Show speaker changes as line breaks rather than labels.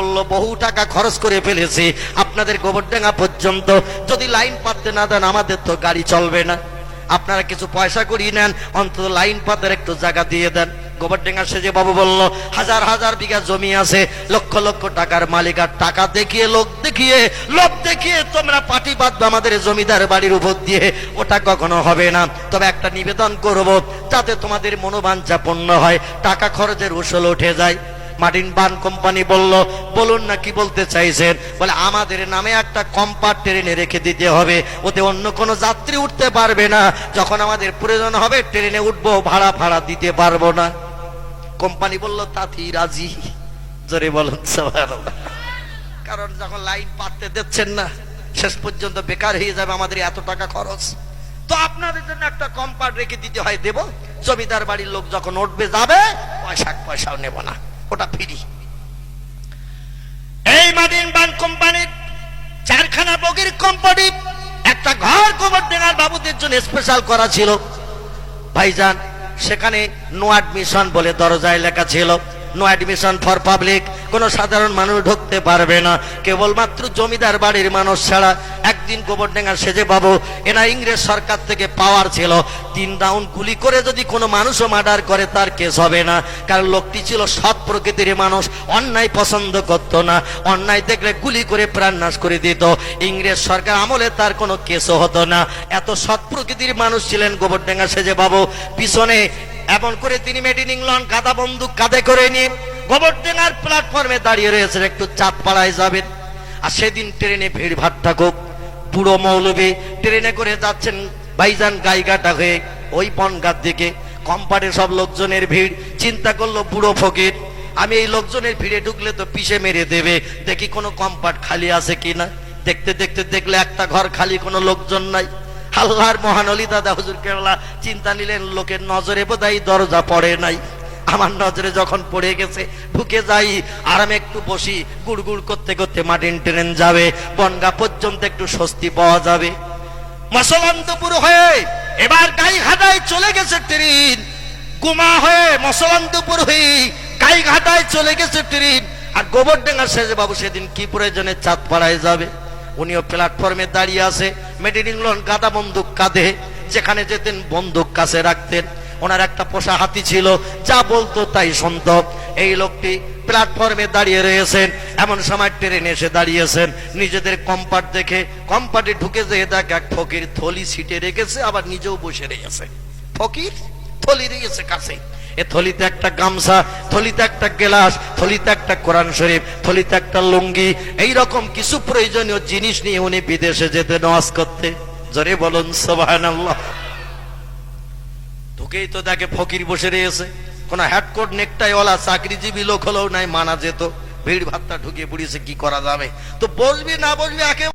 বলল বহু টাকা খরচ করে ফেলেছি আপনাদের গোবরডাঙ্গা পর্যন্ত, যদি লাইন পাততে না দেন আমাদের তো গাড়ি চলবে না, আপনারা কিছু পয়সা করিয়ে নেন, অন্তত লাইন পাতের একটু জায়গা দিয়ে দেন। গোবরডাঙ্গা সেজে বাবু বলল হাজার হাজার বিঘা জমি আছে, লক্ষ লক্ষ টাকার মালিক, আর টাকা দেখিয়ে লোক দেখিয়ে তোমরা পাটি বাঁধবে আমাদের জমিদার বাড়ির উপর দিয়ে, ওটা কখনো হবে না। তবে একটা নিবেদন করব, যাতে তোমাদের মনোবাঞ্ছা পূর্ণ হয়, টাকা খরচের উসল উঠে যায়। মার্টিন বান কোম্পানি বলল বলুন না কি বলতে চাইছেন? বলে আমাদের নামে একটা কম্পার্ট ট্রেনে রেখে দিতে হবে, ওতে অন্য কোনো যাত্রী উঠতে পারবে না, যখন আমাদের প্রয়োজন হবে ট্রেনে উঠবো, ভাড়া দিতে পারবো না। কোম্পানি বলল তাতেই রাজি। জোরে বলুন সুবহানাল্লাহ। কারণ যখন লাইন পাততে দিচ্ছেন না, শেষ পর্যন্ত বেকার হয়ে যাবে আমাদের এত টাকা খরচ, তো আপনাদের জন্য একটা কম্পার্ট রেখে দিতে হয়, দেব। জমিদার বাড়ির লোক যখন উঠবে যাবে, পয়সাও নেব না, ওটা ফ্রি। এই মার্টিন বান কোম্পানির 4খানা বগির কোম্পানি একটা ঘর গোবরডাঙ্গার বাবুদের জন্য স্পেশাল করা ছিল ভাইজান। সেখানে নো অ্যাডমিশন বলে দরজায় লেখা ছিল, নো অ্যাডমিশন ফর পাবলিক, কোনো সাধারণ মানুষ ঢুকতে পারবে না, কেবলমাত্র জমিদার বাড়ির মানুষ ছাড়া। একদিন গোবরডাঙ্গা সেজে বাবু, এরা ইংরেজ সরকার থেকে পাওয়ার ছিল, 3 রাউন্ড গুলি করে যদি কোনো মানুষও মার্ডার করে তার কেস হবে না, কারণ লোকটি ছিল সৎ প্রকৃতির মানুষ, অন্যায় পছন্দ করতো না, অন্যায় দেখলে গুলি করে প্রাণনাশ করে দিত। ইংরেজ সরকার আমলে তার কোনো কেসও হতো না, এত সৎ প্রকৃতির মানুষ ছিলেন গোবরডাঙ্গা সেজে বাবু। পিছনে এমন করে তিনি মেড ইন ইংল্যান্ড গাদা বন্দুক কাঁধে করে নিয়ে গোবরডাঙ্গার প্ল্যাটফর্মে দাঁড়িয়ে রয়েছেন, একটু চাঁদপাড়ায় যাবেন। আর সেদিন ট্রেনে ভিড় ভাট্টা খুব, বুড়ো মৌলবী ট্রেনে করে যাচ্ছেন ভাইজান গাইঘাটা হয়ে ওই বনগাঁর দিকে, কম্পার্টে সব লোকজনের ভিড়। চিন্তা করলো বুড়ো ফকির, আমি এই লোকজনের ভিড়ে ঢুকলে তো পিষে মেরে দেবে, দেখি কোনো কম্পার্ট খালি আছে কিনা। দেখতে দেখতে দেখলে একটা ঘর খালি, কোনো লোকজন নাই। আল্লাহর মহানলি দাদা হুজুর কেবলা চিন্তা নিলেন লোকের নজরে বোধহয় দরজা পড়ে নাই, আমার নজরে যখন পড়ে গেছে ঢুকে যাই, আরামে একটু বসি, গুড় করতে করতে মার্টিন ট্রেন যাবে, বনগা পর্যন্ত একটু স্বস্তি পাওয়া যাবে। মসলন্দপুর হয়ে এবার গাইঘাটায় চলে গেছে ট্রেন, গুমা হয়ে মসলন্দপুর হয়ে গাইঘাটায় চলে গেছে ট্রেন। আর গোবরডাঙ্গা সেজে বাবু সেদিন কি প্রয়োজনে চাঁদপাড়ায় যাবে, উনিও প্ল্যাটফর্মে দাঁড়িয়ে আছে, মেড ইন ইংল্যান্ড গাদা বন্দুক কাঁধে, যেখানে যেতেন বন্দুক কাছে রাখতেন। ওনার একটা পোষা হাতি ছিল, যা বলতো তাই শুনত। এই লোকটি প্ল্যাটফর্মে দাঁড়িয়ে রয়েছেন, এমন সময় ট্রেনে এসে দাঁড়িয়েছেন। নিজেদের কম্পার্ট দেখে কম্পার্টে ঢুকে যেয়ে দেখ এক ফকির থলি সিটে রেখেছে, আবার নিজেও বসে রেখেছে। ফকির থলি রেখেছে কাছে, এ থলিতে একটা গামছা, থলিতে একটা গ্লাস, থলিতে একটা কোরআন শরীফ, থলিতে একটা লুঙ্গি, এইরকম কিছু প্রয়োজনীয় জিনিস নিয়ে উনি বিদেশে যেতে নামাজ করতে। জোরে বলুন সুবহানাল্লাহ। ঢুকেই তো দেখে ফকির বসে রয়েছে, কোন হ্যাটকোট নেকটাই ওলা চাকরিজীবী লোক হলেও নাই মানা যেত। ভিড় ভাট্টা ঢুকে পড়িয়েছে, কি করা যাবে, তো বসবি না বসবি একে